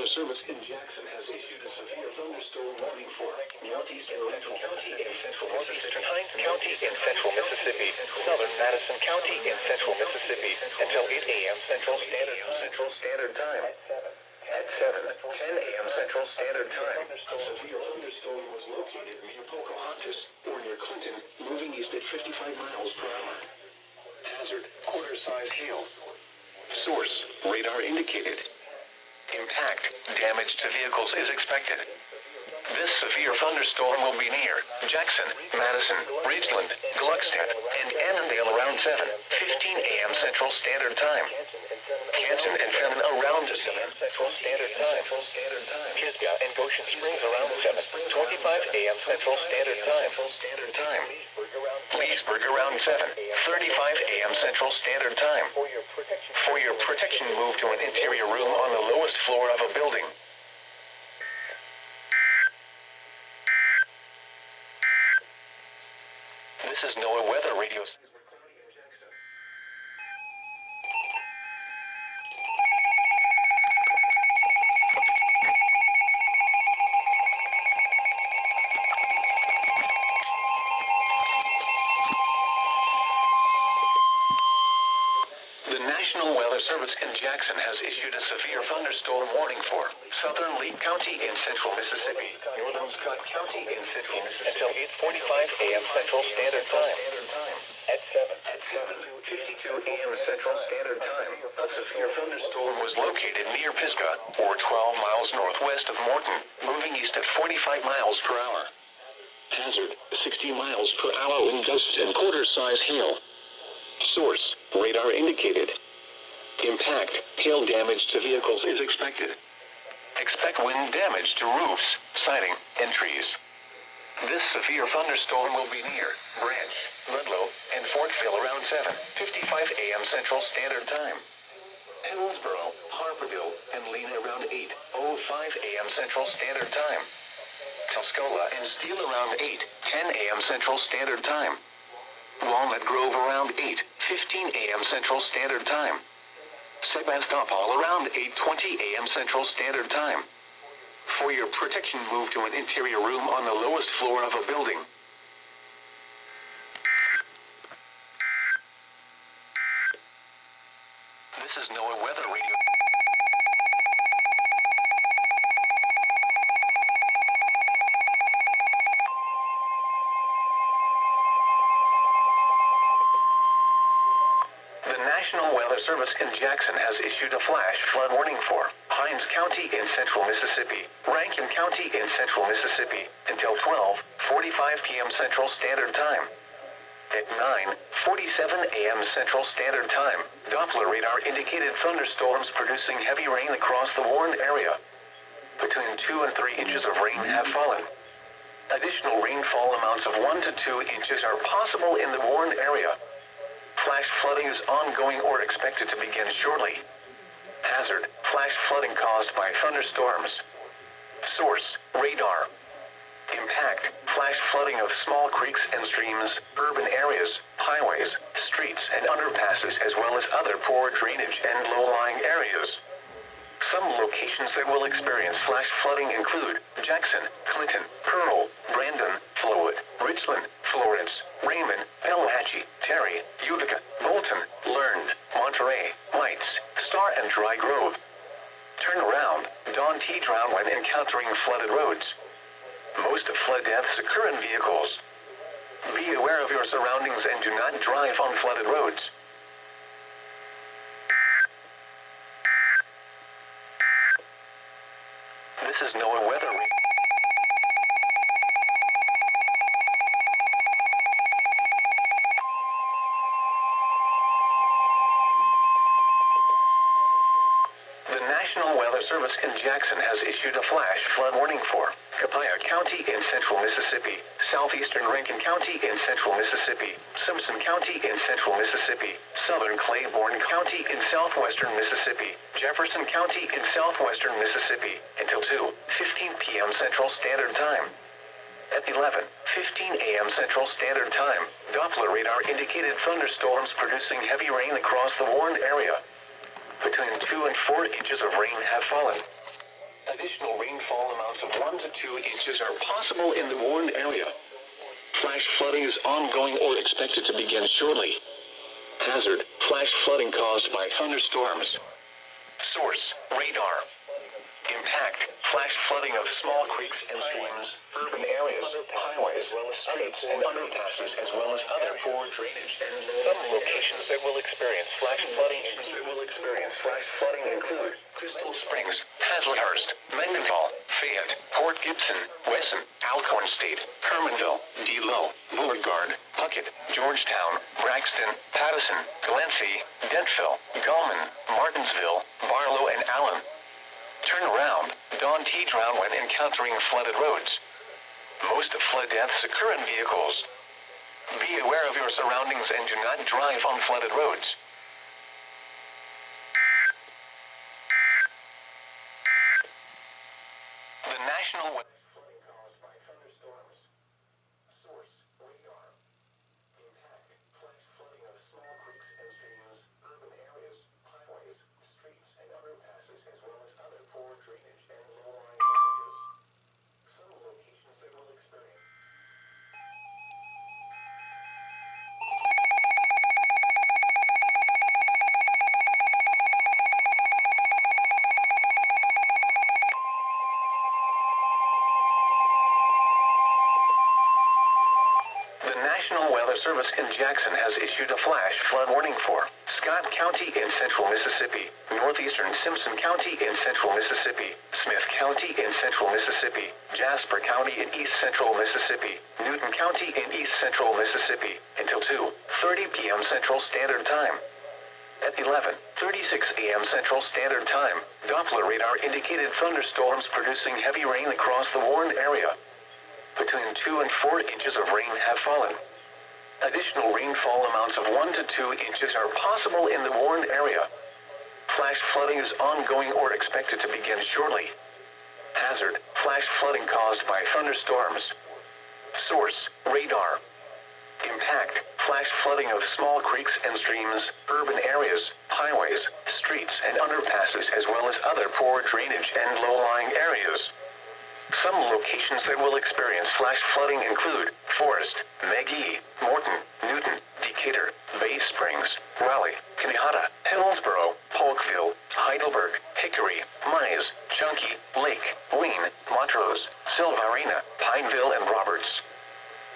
Service in Jackson has issued a severe thunderstorm warning for northeast and Rankin County in central Mississippi, Hinds County in central Mississippi, southern Madison County in central Mississippi, until 8 a.m. Central Standard Time. At 10 a.m. Central Standard Time. A severe thunderstorm was located near Pocahontas or near Clinton, moving east at 55 miles per hour. Hazard, quarter-size hail. Source, radar indicated. Impact, damage to vehicles is expected. This severe thunderstorm will be near Jackson, Madison, Ridgeland, Gluckstadt, and Annandale around 7:15 a.m. Central Standard Time. Canton and Fenton around 7 Central Standard Time. Pisgah and Goshen Springs around 7:25 a.m. Central Standard Time. Leesburg around 7:35 a.m. Central Standard Time. For your protection, move to an interior room on the lowest floor of a building. This is NOAA Weather Radio. The National Weather Service in Jackson has issued a severe thunderstorm warning for southern Lee County in central Mississippi, northern Scott County in central Mississippi, until 8:45 a.m. Central Standard Time. At 7:52 a.m. Central Standard Time, a severe thunderstorm was located near Pisgah, or 12 miles northwest of Morton, moving east at 45 miles per hour. Hazard, 60 miles per hour wind gusts and quarter-size hail. Source, radar indicated. Impact, hail damage to vehicles is expected. Expect wind damage to roofs, siding, and trees. This severe thunderstorm will be near Branch, Ludlow, and Fortville around 7:55 a.m. Central Standard Time. Hillsborough, Harperville, and Lena around 8:05 a.m. Central Standard Time. Tuscola and Steele around 8:10 a.m. Central Standard Time. Walnut Grove around 8:15 a.m. Central Standard Time. Sebastopol around 8:20 a.m. Central Standard Time. For your protection, move to an interior room on the lowest floor of a building. This is NOAA Weather Radio. The National Weather Service in Jackson has issued a flash flood warning for Hinds County in central Mississippi, Rankin County in central Mississippi, until 12:45 p.m. Central Standard Time. At 9:47 a.m. Central Standard Time, Doppler radar indicated thunderstorms producing heavy rain across the warned area. Between 2 and 3 inches of rain have fallen. Additional rainfall amounts of 1 to 2 inches are possible in the warned area. Flash flooding is ongoing or expected to begin shortly. Hazard, flash flooding caused by thunderstorms. Source, radar. Impact, flash flooding of small creeks and streams, urban areas, highways, streets and underpasses, as well as other poor drainage and low-lying areas. Some locations that will experience flash flooding include Jackson, Clinton, Pearl, Brandon, Flowood, Richland, Florence, Raymond, Pelahatchie, Terry, Utica, Bolton, Learned, Monterey, Whites, Star and Dry Grove. Turn around, don't drown when encountering flooded roads. Most of flood deaths occur in vehicles. Be aware of your surroundings and do not drive on flooded roads. This is NOAA Weather Radio. The National Weather Service in Jackson has issued a flash flood warning for Copiah County in central Mississippi, southeastern Rankin County in central Mississippi, Simpson County in central Mississippi, southern Claiborne County in southwestern Mississippi, Jefferson County in southwestern Mississippi, until 2:15 p.m. Central Standard Time. At 11:15 a.m. Central Standard Time, Doppler radar indicated thunderstorms producing heavy rain across the warned area. Between 2 and 4 inches of rain have fallen. Additional rainfall amounts of 1 to 2 inches are possible in the warned area. Flash flooding is ongoing or expected to begin shortly. Hazard, flash flooding caused by thunderstorms. Source, radar. Impact, flash flooding of small creeks and streams, urban areas, highways, streets, and underpasses, as well as other poor drainage. Some locations that will experience flash flooding include Crystal Springs, Hazlehurst, Mendenhall, Fayette, Port Gibson, Wesson, Alcorn State, Hermanville, Delo, Beauregard, Puckett, Georgetown, Braxton, Pattison, Glenfee, Dentville, Gulman, Martinsville, Barlow, and Allen. Turn around, don't drown when encountering flooded roads. Most flood deaths occur in vehicles. Be aware of your surroundings and do not drive on flooded roads. The National Weather caused by thunderstorms. Source, radar. Impact, flash flooding of small creeks and streams, urban areas, highways, streets, and underpasses, as well as other poor drainage and low-lying areas. Some locations that will experience. The National Weather Service in Jackson has issued a flash flood warning for Scott County in central Mississippi, northeastern Simpson County in central Mississippi, Smith County in central Mississippi, Jasper County in east central Mississippi, Newton County in east central Mississippi, until 2:30 p.m. Central Standard Time. At 11:36 a.m. Central Standard Time, Doppler radar indicated thunderstorms producing heavy rain across the warned area. Between 2 and 4 inches of rain have fallen. Additional rainfall amounts of 1 to 2 inches are possible in the warned area. Flash flooding is ongoing or expected to begin shortly. Hazard, flash flooding caused by thunderstorms. Source, radar. Impact, flash flooding of small creeks and streams, urban areas, highways, streets, and underpasses, as well as other poor drainage and low-lying areas. Some locations that will experience flash flooding include Forest, Magee, Morton, Newton, Decatur, Bay Springs, Raleigh, Kanehata, Hillsborough, Polkville, Heidelberg, Hickory, Mize, Chunky, Lake, Wayne, Montrose, Silvarena, Pineville, and Roberts.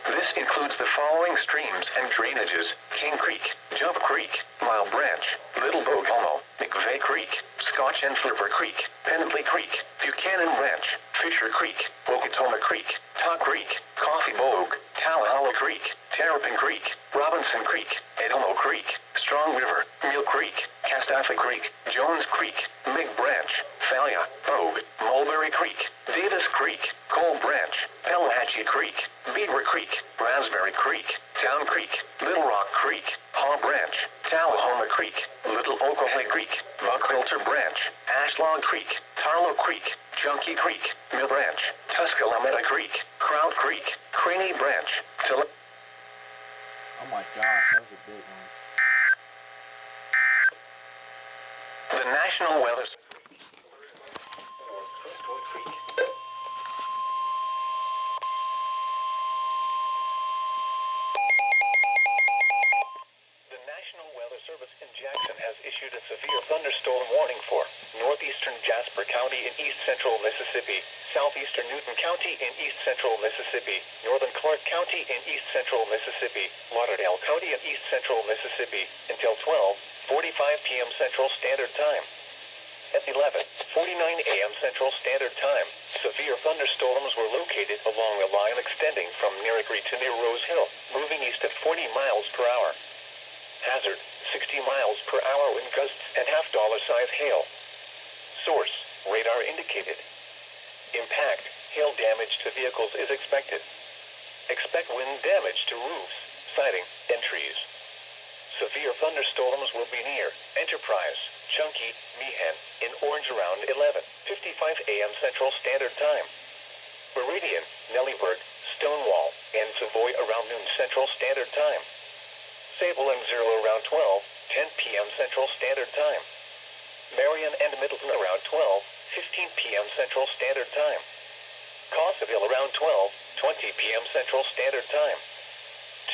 This includes the following streams and drainages: King Creek, Jump Creek, Mile Branch, Little Bogelmo, McVeigh Creek, Scotch and Flipper Creek, Pendley Creek, Buchanan Branch, Fisher Creek, Wokatoma Creek, Tuck Creek, Coffee Bogue, Talhalla Creek, Terrapin Creek, Robinson Creek, Edelmo Creek, Strong River, Mill Creek, Castafa Creek, Jones Creek, Mig Branch, Thalia, Bogue, Mulberry Creek, Davis Creek, Cole Branch, Pelahatchie Creek, Beaver Creek, Raspberry Creek, Town Creek, Little Rock Creek, Haw Branch, Tullahoma Creek, Little Oklahoma Creek, Buckfilter Branch, Ashlog Creek, Tarlow Creek, Chunky Creek, Mill Branch, Tuscaloosa Creek, Crowd Creek, Craney Branch, Oh my gosh, that was a big one. The National Weather Service in Jackson has issued a severe thunderstorm warning for northeastern Jasper County in east central Mississippi, southeastern Newton County in east central Mississippi, northern Clark County in east central Mississippi, Lauderdale County in east central Mississippi, until 12:45 p.m. Central Standard Time. At 11:49 a.m. Central Standard Time, severe thunderstorms were located along a line extending from Nericree to near Rose Hill, moving east at 40 miles per hour. Hazard, 60 miles per hour wind gusts and half-dollar-size hail. Source, radar indicated. Impact, hail damage to vehicles is expected. Expect wind damage to roofs, siding, and trees. Severe thunderstorms will be near Enterprise, Chunky, Meehan, in Orange around 11:55 a.m. Central Standard Time. Meridian, Nellyburg, Stonewall, and Savoy around noon Central Standard Time. Sable and Zerlo around 12:10 p.m. Central Standard Time. Marion and Middleton around 15 p.m. Central Standard Time. Cossaville around 12:20 p.m. Central Standard Time.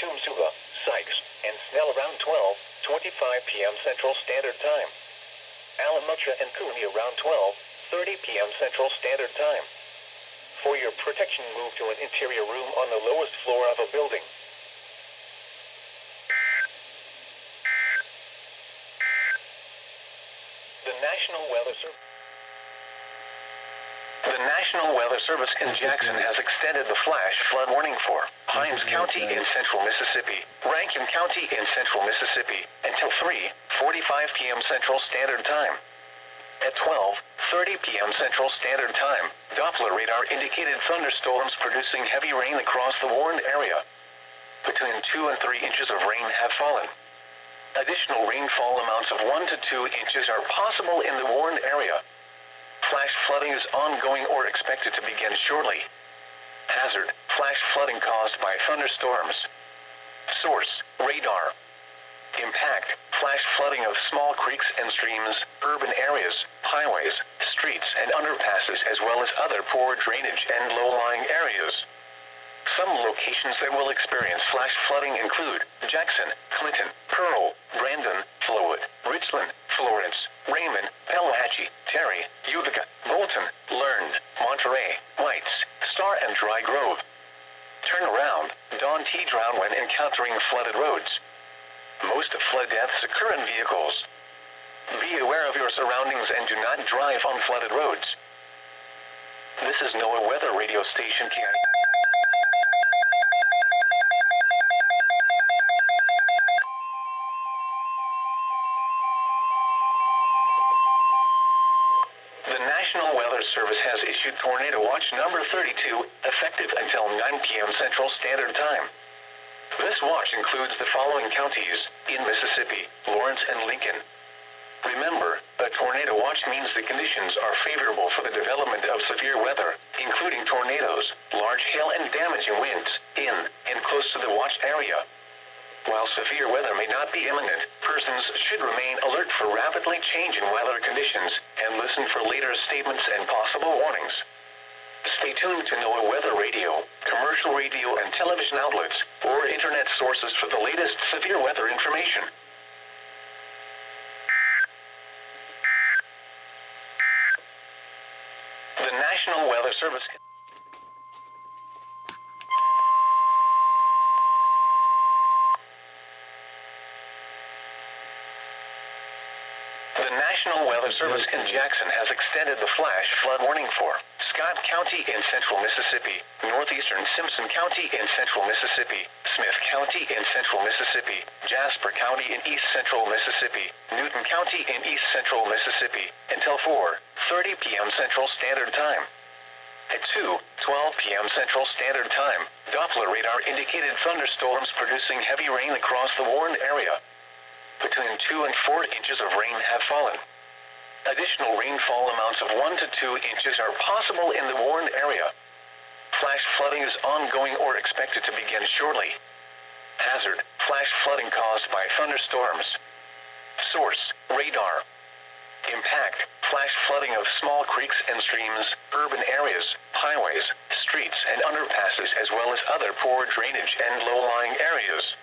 Tumsuva, Sykes, and Snell around 12:25 p.m. Central Standard Time. Alamutra and Cooney around 12:30 p.m. Central Standard Time. For your protection, move to an interior room on the lowest floor of a building. The National Weather Service in Jackson has extended the flash flood warning for Hinds County in central Mississippi, Rankin County in central Mississippi, until 3:45 p.m. Central Standard Time. At 12:30 p.m. Central Standard Time, Doppler radar indicated thunderstorms producing heavy rain across the warned area. Between 2 and 3 inches of rain have fallen. Additional rainfall amounts of 1 to 2 inches are possible in the warned area. Flash flooding is ongoing or expected to begin shortly. Hazard: flash flooding caused by thunderstorms. Source: radar. Impact: flash flooding of small creeks and streams, urban areas, highways, streets and underpasses, as well as other poor drainage and low-lying areas. Some locations that will experience flash flooding include Jackson, Clinton, Pearl, Brandon, Flowood, Richland, Florence, Raymond, Pelahatchie, Terry, Utica, Bolton, Learned, Monterey, Whites, Star and Dry Grove. Turn around, don't drown when encountering flooded roads. Most flood deaths occur in vehicles. Be aware of your surroundings and do not drive on flooded roads. This is NOAA Weather Radio Station KI. The National Weather Service has issued Tornado Watch number 32, effective until 9 p.m. Central Standard Time. This watch includes the following counties in Mississippi: Lawrence and Lincoln. Remember, a tornado watch means the conditions are favorable for the development of severe weather, including tornadoes, large hail and damaging winds, in and close to the watch area. While severe weather may not be imminent, persons should remain alert for rapidly changing weather conditions and listen for later statements and possible warnings. Stay tuned to NOAA Weather Radio, commercial radio and television outlets, or internet sources for the latest severe weather information. The National Weather Service. The National Weather Service in Jackson has extended the flash flood warning for Scott County in central Mississippi, northeastern Simpson County in central Mississippi, Smith County in central Mississippi, Jasper County in east central Mississippi, Newton County in east central Mississippi, until 4:30 p.m. Central Standard Time. At 2:12 p.m. Central Standard Time, Doppler radar indicated thunderstorms producing heavy rain across the warned area. Between 2 and 4 inches of rain have fallen. Additional rainfall amounts of 1 to 2 inches are possible in the warned area. Flash flooding is ongoing or expected to begin shortly. Hazard: flash flooding caused by thunderstorms. Source: radar. Impact: flash flooding of small creeks and streams, urban areas, highways, streets and underpasses, as well as other poor drainage and low-lying areas.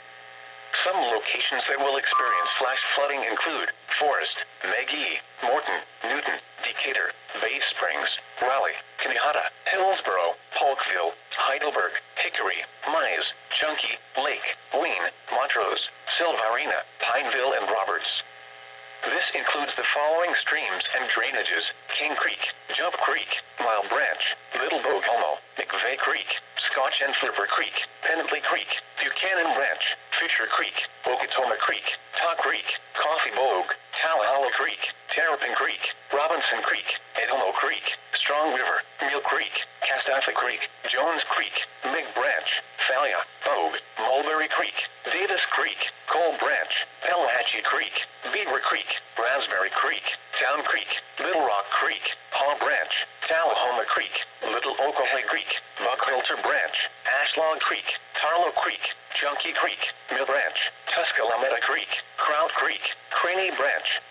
Some locations that will experience flash flooding include Forest, Magee, Morton, Newton, Decatur, Bay Springs, Raleigh, Kanehata, Hillsboro, Polkville, Heidelberg, Hickory, Mize, Chunky, Lake, Wayne, Montrose, Silvarina, Pineville, and Roberts. This includes the following streams and drainages: King Creek, Jump Creek, Mile Branch, Little Bogelmo, McVeigh Creek, Scotch and Flipper Creek, Pendley Creek, Buchanan Branch, Fisher Creek, Okatoma Creek, Taw Creek, Coffee Bogue, Tallahallow Creek, Terrapin Creek, Robinson Creek, Edelmo Creek, Strong River, Mill Creek, Castafa Creek, Jones Creek, Mig Branch, Thalia, Bogue, Mulberry Creek, Davis Creek, Coal Branch, Pelahatchie Creek, Beaver Creek, Raspberry Creek, Town Creek, Little Rock Creek, Haw Branch, Tullahoma Creek, Little Oklahoma Creek, Buckhalter Branch, Ashlog Creek, Tarlow Creek, Chunky Creek, Mill Branch, Tuscalameta Creek, Kraut Creek, Craney Branch.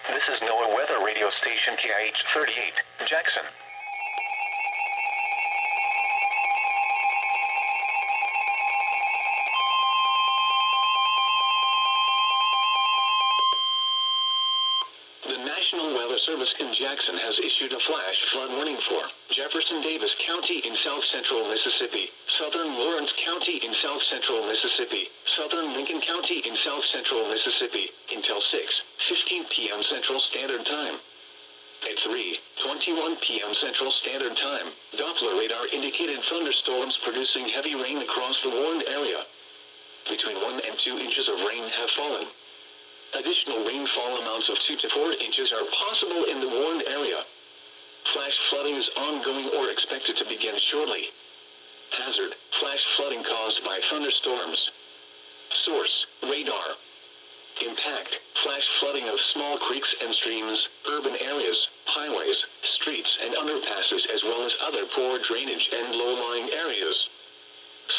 This is NOAA Weather Radio Station KIH 38, Jackson. The National Weather Service in Jackson has issued a flash flood warning for Jefferson Davis County in south central Mississippi, southern Lawrence County in south central Mississippi, southern Lincoln County in south central Mississippi, until 6:15 p.m. Central Standard Time. At 3:21 p.m. Central Standard Time, Doppler radar indicated thunderstorms producing heavy rain across the warned area. Between 1 and 2 inches of rain have fallen. Additional rainfall amounts of 2 to 4 inches are possible in the warned area. Flash flooding is ongoing or expected to begin shortly. Hazard: flash flooding caused by thunderstorms. Source: radar. Impact: flash flooding of small creeks and streams, urban areas, highways, streets and underpasses, as well as other poor drainage and low-lying areas.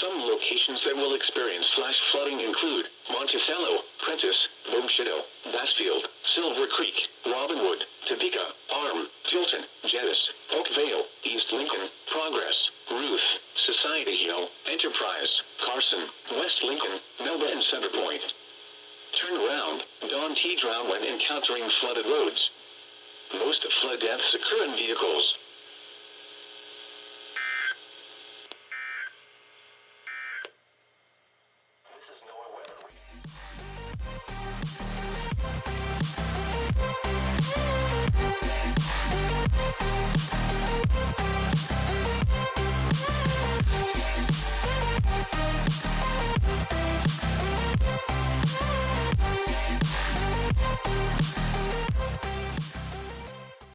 Some locations that will experience flash flooding include Monticello, Prentice, Boomshido, Bassfield, Silver Creek, Robinwood, Topeka, Arm, Tilton, Jettis, Oakvale, East Lincoln, Progress, Ruth, Society Hill, Enterprise, Carson, West Lincoln, Melba and Centerpoint. Turn around, don't drown when encountering flooded roads. Most flood deaths occur in vehicles.